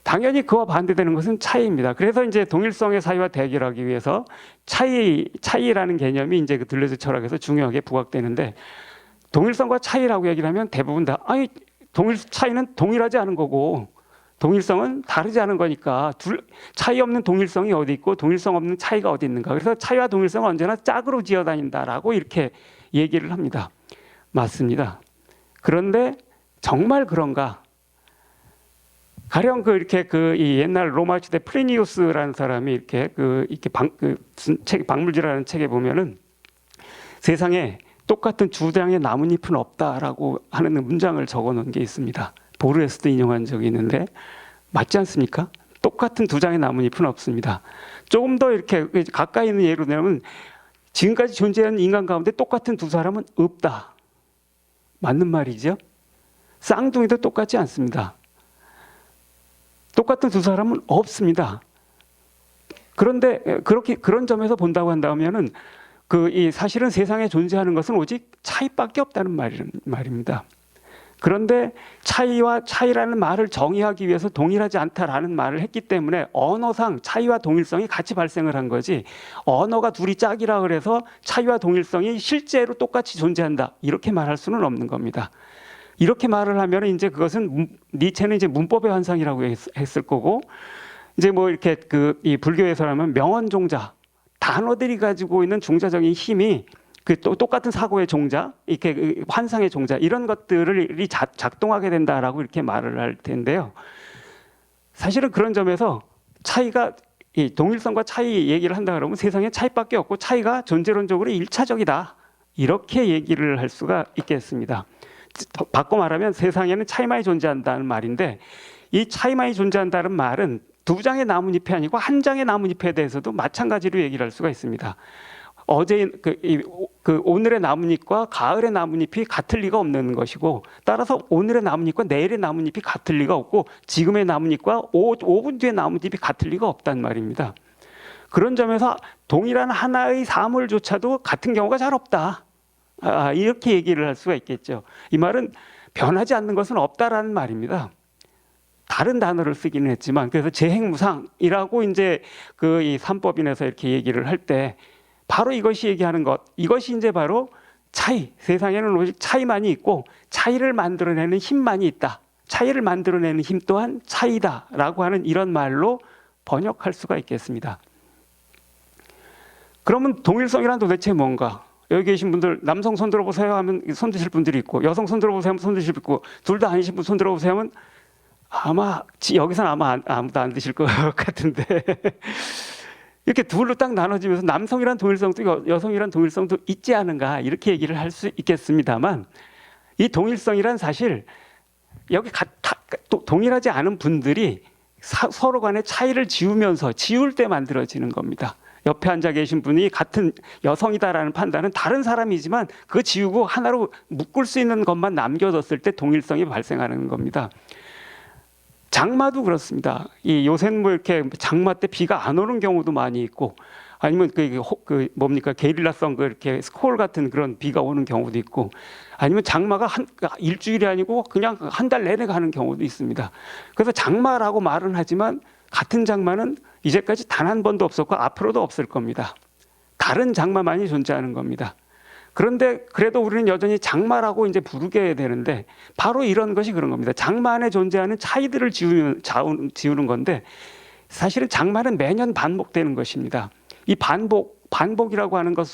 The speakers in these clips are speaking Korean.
당연히 그와 반대되는 것은 차이입니다. 그래서 이제 동일성의 사이와 대결하기 위해서 차이라는 개념이 이제 그 들레즈 철학에서 중요하게 부각되는데, 동일성과 차이라고 얘기를 하면 대부분 다 차이는 동일하지 않은 거고 동일성은 다르지 않은 거니까 차이 없는 동일성이 어디 있고 동일성 없는 차이가 어디 있는가. 그래서 차이와 동일성은 언제나 짝으로 지어다닌다라고 이렇게 얘기를 합니다. 맞습니다. 그런데 정말 그런가? 가령 이 옛날 로마 시대 플리니우스라는 사람이 이렇게 박물지라는 책에 보면은 세상에 똑같은 두 장의 나뭇잎은 없다라고 하는 문장을 적어놓은 게 있습니다. 보르헤스도 인용한 적이 있는데 맞지 않습니까? 똑같은 두 장의 나뭇잎은 없습니다. 조금 더 이렇게 가까이 있는 예로 들면 지금까지 존재하는 인간 가운데 똑같은 두 사람은 없다. 맞는 말이죠. 쌍둥이도 똑같지 않습니다. 똑같은 두 사람은 없습니다. 그런데 그런 점에서 본다고 한다면은 사실은 세상에 존재하는 것은 오직 차이밖에 없다는 말입니다. 그런데 차이라는 말을 정의하기 위해서 동일하지 않다라는 말을 했기 때문에 언어상 차이와 동일성이 같이 발생을 한 거지, 언어가 둘이 짝이라 그래서 차이와 동일성이 실제로 똑같이 존재한다 이렇게 말할 수는 없는 겁니다. 이렇게 말을 하면 이제 그것은 니체는 이제 문법의 환상이라고 했을 거고, 이제 뭐 이렇게 이 불교에서라면 명언종자, 단어들이 가지고 있는 종자적인 힘이 똑같은 사고의 종자, 이렇게 환상의 종자, 이런 것들을 작동하게 된다라고 이렇게 말을 할 텐데요. 사실은 그런 점에서 이 동일성과 차이 얘기를 한다 그러면 세상에 차이밖에 없고 차이가 존재론적으로 1차적이다. 이렇게 얘기를 할 수가 있겠습니다. 바꿔 말하면 세상에는 차이만이 존재한다는 말인데, 이 차이만이 존재한다는 말은 두 장의 나뭇잎이 아니고 한 장의 나뭇잎에 대해서도 마찬가지로 얘기를 할 수가 있습니다. 오늘의 나뭇잎과 가을의 나뭇잎이 같을 리가 없는 것이고, 따라서 오늘의 나뭇잎과 내일의 나뭇잎이 같을 리가 없고, 지금의 나뭇잎과 5분 뒤의 나뭇잎이 같을 리가 없단 말입니다. 그런 점에서 동일한 하나의 사물조차도 같은 경우가 잘 없다. 이렇게 얘기를 할 수가 있겠죠. 이 말은 변하지 않는 것은 없다라는 말입니다. 다른 단어를 쓰기는 했지만, 그래서 재행무상이라고 이제 이 삼법인에서 이렇게 얘기를 할 때 바로 이것이 얘기하는 것, 이것이 이제 바로 차이, 세상에는 오직 차이만이 있고 차이를 만들어내는 힘만이 있다. 차이를 만들어내는 힘 또한 차이다라고 하는 이런 말로 번역할 수가 있겠습니다. 그러면 동일성이란 도대체 뭔가? 여기 계신 분들 남성 손 들어보세요 하면 손 드실 분들이 있고, 여성 손 들어보세요 하면 손 드실 분 있고, 둘 다 아니신 분 손 들어보세요 하면 여기서는 아무도 안 드실 것 같은데 이렇게 둘로 딱 나눠지면서 남성이란 동일성도 여성이란 동일성도 있지 않은가 이렇게 얘기를 할 수 있겠습니다만, 이 동일성이란 사실 여기 동일하지 않은 분들이 서로 간의 차이를 지울 때 만들어지는 겁니다. 옆에 앉아 계신 분이 같은 여성이다라는 판단은 다른 사람이지만 그거 지우고 하나로 묶을 수 있는 것만 남겨뒀을 때 동일성이 발생하는 겁니다. 장마도 그렇습니다. 요새는 뭐 이렇게 장마 때 비가 안 오는 경우도 많이 있고, 아니면 게릴라성 이렇게 스콜 같은 그런 비가 오는 경우도 있고, 아니면 장마가 일주일이 아니고 그냥 한 달 내내 가는 경우도 있습니다. 그래서 장마라고 말은 하지만 같은 장마는 이제까지 단 한 번도 없었고 앞으로도 없을 겁니다. 다른 장마만이 존재하는 겁니다. 그런데 그래도 우리는 여전히 장마라고 이제 부르게 되는데, 바로 이런 것이 그런 겁니다. 장마 안에 존재하는 차이들을 지우는 건데, 사실은 장마는 매년 반복되는 것입니다. 이 반복이라고 하는 것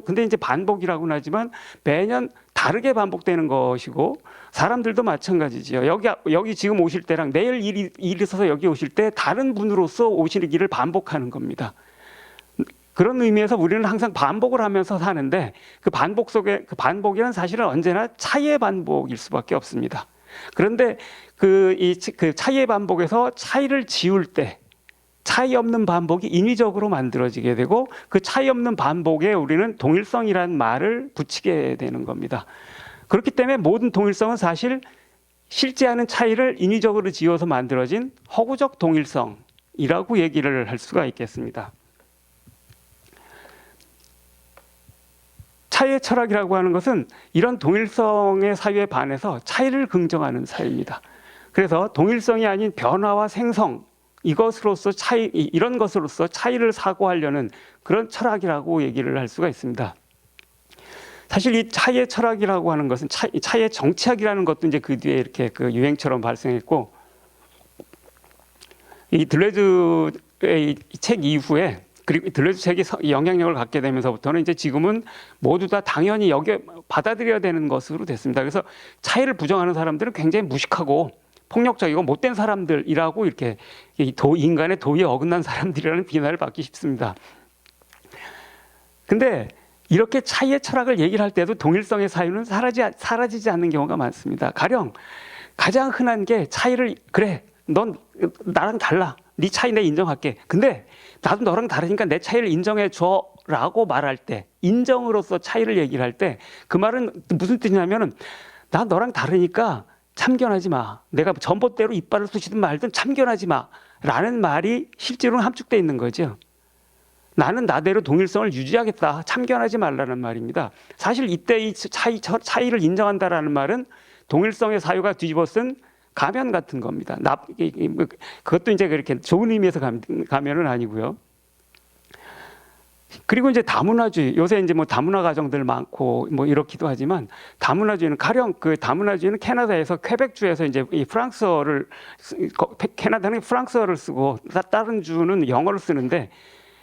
근데 이제 반복이라고는 하지만 매년 다르게 반복되는 것이고, 사람들도 마찬가지지요. 여기 지금 오실 때랑 내일 일이 있어서 여기 오실 때 다른 분으로서 오시는 길을 반복하는 겁니다. 그런 의미에서 우리는 항상 반복을 하면서 사는데, 그 반복이란 사실은 언제나 차이의 반복일 수밖에 없습니다. 그런데 그 차이의 반복에서 차이를 지울 때 차이 없는 반복이 인위적으로 만들어지게 되고, 그 차이 없는 반복에 우리는 동일성이라는 말을 붙이게 되는 겁니다. 그렇기 때문에 모든 동일성은 사실 실제 않은 차이를 인위적으로 지어서 만들어진 허구적 동일성이라고 얘기를 할 수가 있겠습니다. 차이의 철학이라고 하는 것은 이런 동일성의 사유에 반해서 차이를 긍정하는 사유입니다. 그래서 동일성이 아닌 변화와 생성, 이것으로서 이런 것으로서 차이를 사고하려는 그런 철학이라고 얘기를 할 수가 있습니다. 사실 이 차이의 철학이라고 하는 것은 차이의 정치학이라는 것도 이제 그 뒤에 이렇게 그 유행처럼 발생했고, 이 들레즈의 책 이후에, 그리고 들레즈 책이 영향력을 갖게 되면서부터는 이제 지금은 모두 다 당연히 받아들여야 되는 것으로 됐습니다. 그래서 차이를 부정하는 사람들은 굉장히 무식하고 폭력적이고 못된 사람들이라고 이렇게 인간의 도의에 어긋난 사람들이라는 비난을 받기 쉽습니다. 근데 이렇게 차이의 철학을 얘기를 할 때도 동일성의 사유는 사라지지 않는 경우가 많습니다. 가령 가장 흔한 게 차이를, 그래, 넌 나랑 달라, 네 차이 내 인정할게, 근데 나도 너랑 다르니까 내 차이를 인정해 줘 라고 말할 때, 인정으로서 차이를 얘기를 할 때 그 말은 무슨 뜻이냐면은, 나 너랑 다르니까 참견하지 마, 내가 전봇대로 이빨을 쑤시든 말든 참견하지 마 라는 말이 실제로는 함축되어 있는 거죠. 나는 나대로 동일성을 유지하겠다, 참견하지 말라는 말입니다. 사실 이때 이 차이를 인정한다라는 말은 동일성의 사유가 뒤집어 쓴 가면 같은 겁니다. 그것도 이제 그렇게 좋은 의미에서 가면은 아니고요. 그리고 이제 다문화주의, 요새 이제 뭐 다문화 가정들 많고 뭐 이렇기도 하지만, 다문화주의는 가령 그 다문화주의는 캐나다에서 퀘벡주에서 이제 이 프랑스어를, 캐나다는 프랑스어를 쓰고 다른 주는 영어를 쓰는데,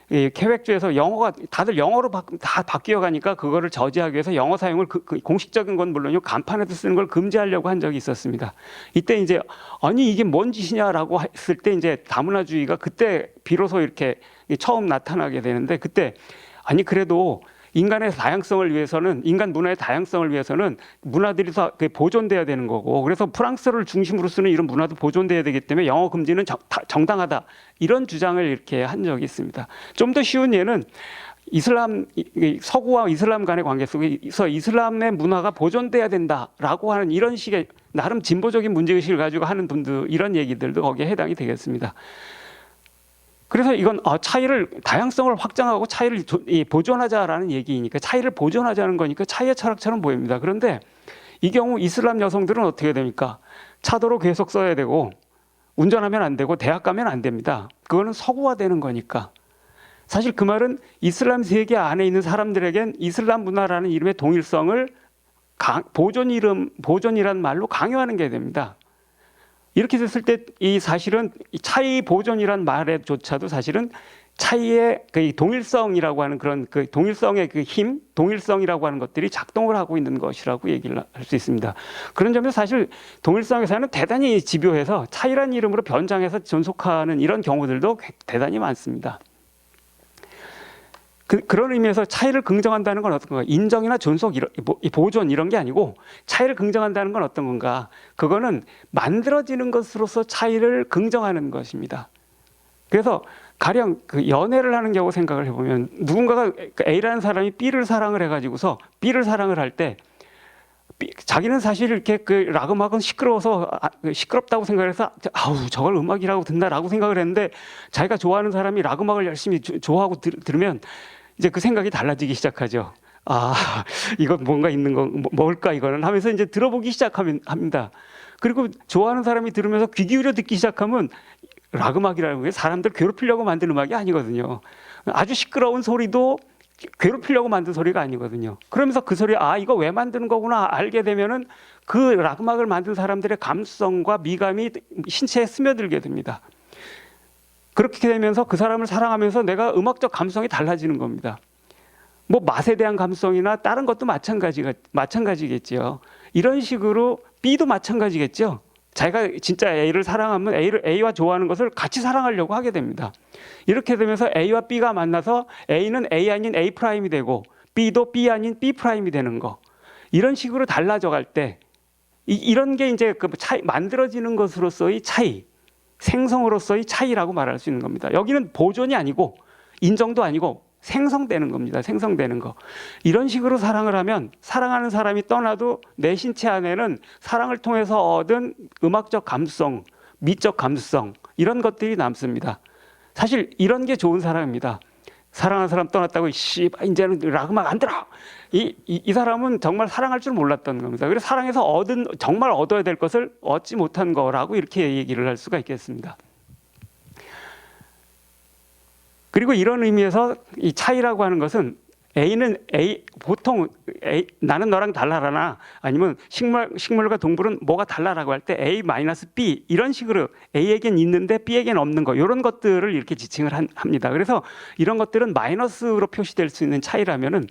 이 퀘벡주에서 영어가 다들 영어로 다 바뀌어 가니까 그거를 저지하기 위해서 영어 사용을 공식적인 건 물론요, 간판에도 쓰는 걸 금지하려고 한 적이 있었습니다. 이때 이제 아니 이게 뭔 짓이냐라고 했을 때 이제 다문화주의가 그때 비로소 이렇게 처음 나타나게 되는데, 그때 아니 그래도 인간의 다양성을 위해서는, 인간 문화의 다양성을 위해서는 문화들이 다 보존돼야 되는 거고, 그래서 프랑스어를 중심으로 쓰는 이런 문화도 보존돼야 되기 때문에 영어 금지는 정당하다, 이런 주장을 이렇게 한 적이 있습니다. 좀 더 쉬운 예는 서구와 이슬람 간의 관계 속에서 이슬람의 문화가 보존돼야 된다라고 하는 이런 식의 나름 진보적인 문제의식을 가지고 하는 분들, 이런 얘기들도 거기에 해당이 되겠습니다. 그래서 이건 차이를, 다양성을 확장하고 차이를 보존하자라는 얘기이니까, 차이를 보존하자는 거니까 차이의 철학처럼 보입니다. 그런데 이 경우 이슬람 여성들은 어떻게 됩니까? 차도로 계속 써야 되고, 운전하면 안 되고, 대학 가면 안 됩니다. 그거는 서구화되는 거니까. 사실 그 말은 이슬람 세계 안에 있는 사람들에겐 이슬람 문화라는 이름의 동일성을 보존이라는 말로 강요하는 게 됩니다. 이렇게 됐을 때 이 사실은 차이 보존이란 말에조차도 사실은 차이의 그 동일성이라고 하는 그런 그 동일성의 그 힘, 동일성이라고 하는 것들이 작동을 하고 있는 것이라고 얘기를 할 수 있습니다. 그런 점에서 사실 동일성에서는 대단히 집요해서 차이란 이름으로 변장해서 존속하는 이런 경우들도 대단히 많습니다. 그런 의미에서 차이를 긍정한다는 건 어떤 건가? 인정이나 존속, 보존 이런 게 아니고, 차이를 긍정한다는 건 어떤 건가? 그거는 만들어지는 것으로서 차이를 긍정하는 것입니다. 그래서 가령 그 연애를 하는 경우 생각을 해보면, 누군가가 A라는 사람이 B를 사랑을 해가지고서 B를 사랑을 할 때, 자기는 사실 이렇게 그 락 음악은 시끄러워서 시끄럽다고 생각해서 아우 저걸 음악이라고 듣나라고 생각을 했는데, 자기가 좋아하는 사람이 락 음악을 열심히 좋아하고 들으면 이제 그 생각이 달라지기 시작하죠. 아, 이거 뭔가 있는 거 뭘까 이거는 하면서 이제 들어보기 시작합니다. 그리고 좋아하는 사람이 들으면서 귀 기울여 듣기 시작하면, 락 음악이라는 게 사람들 괴롭히려고 만든 음악이 아니거든요. 아주 시끄러운 소리도 괴롭히려고 만든 소리가 아니거든요. 그러면서 그 소리, 이거 왜 만드는 거구나 알게 되면은 그 락 음악을 만든 사람들의 감성과 미감이 신체에 스며들게 됩니다. 그렇게 되면서 그 사람을 사랑하면서 내가 음악적 감성이 달라지는 겁니다. 뭐 맛에 대한 감성이나 다른 것도 마찬가지겠죠. 이런 식으로 B도 마찬가지겠죠. 자기가 진짜 A를 사랑하면 A와 좋아하는 것을 같이 사랑하려고 하게 됩니다. 이렇게 되면서 A와 B가 만나서 A는 A 아닌 A'이 되고, B도 B 아닌 B'이 되는 거. 이런 식으로 달라져 갈 때, 이런 게 이제 그 차이, 만들어지는 것으로서의 차이, 생성으로서의 차이라고 말할 수 있는 겁니다. 여기는 보존이 아니고 인정도 아니고 생성되는 겁니다. 생성되는 거. 이런 식으로 사랑을 하면 사랑하는 사람이 떠나도 내 신체 안에는 사랑을 통해서 얻은 음악적 감성, 미적 감성, 이런 것들이 남습니다. 사실 이런 게 좋은 사람입니다. 사랑하는 사람 떠났다고 이제는 락 음악 안 들어. 이 사람은 정말 사랑할 줄 몰랐던 겁니다. 그래서 사랑해서 정말 얻어야 될 것을 얻지 못한 거라고 이렇게 얘기를 할 수가 있겠습니다. 그리고 이런 의미에서 이 차이라고 하는 것은 보통 나는 너랑 달라라나 아니면 식물과 동물은 뭐가 달라라고 할 때 A-B 이런 식으로 A에겐 있는데 B에겐 없는 거 이런 것들을 이렇게 지칭을 합니다. 그래서 이런 것들은 마이너스로 표시될 수 있는 차이라면은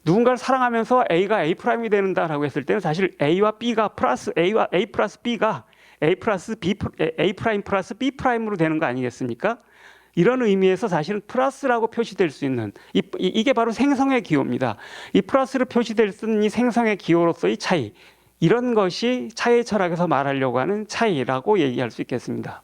누군가를 사랑하면서 A가 A''이 되는다라고 했을 때는 사실 A와 B가 플러스 A와 A 플러스 B가 A 플러스 B A 프라임 플러스 B 프라임으로 되는 거 아니겠습니까? 이런 의미에서 사실은 플러스라고 표시될 수 있는 이게 바로 생성의 기호입니다. 이 플러스로 표시될 수 있는 이 생성의 기호로서의 차이, 이런 것이 차이 철학에서 말하려고 하는 차이라고 얘기할 수 있겠습니다.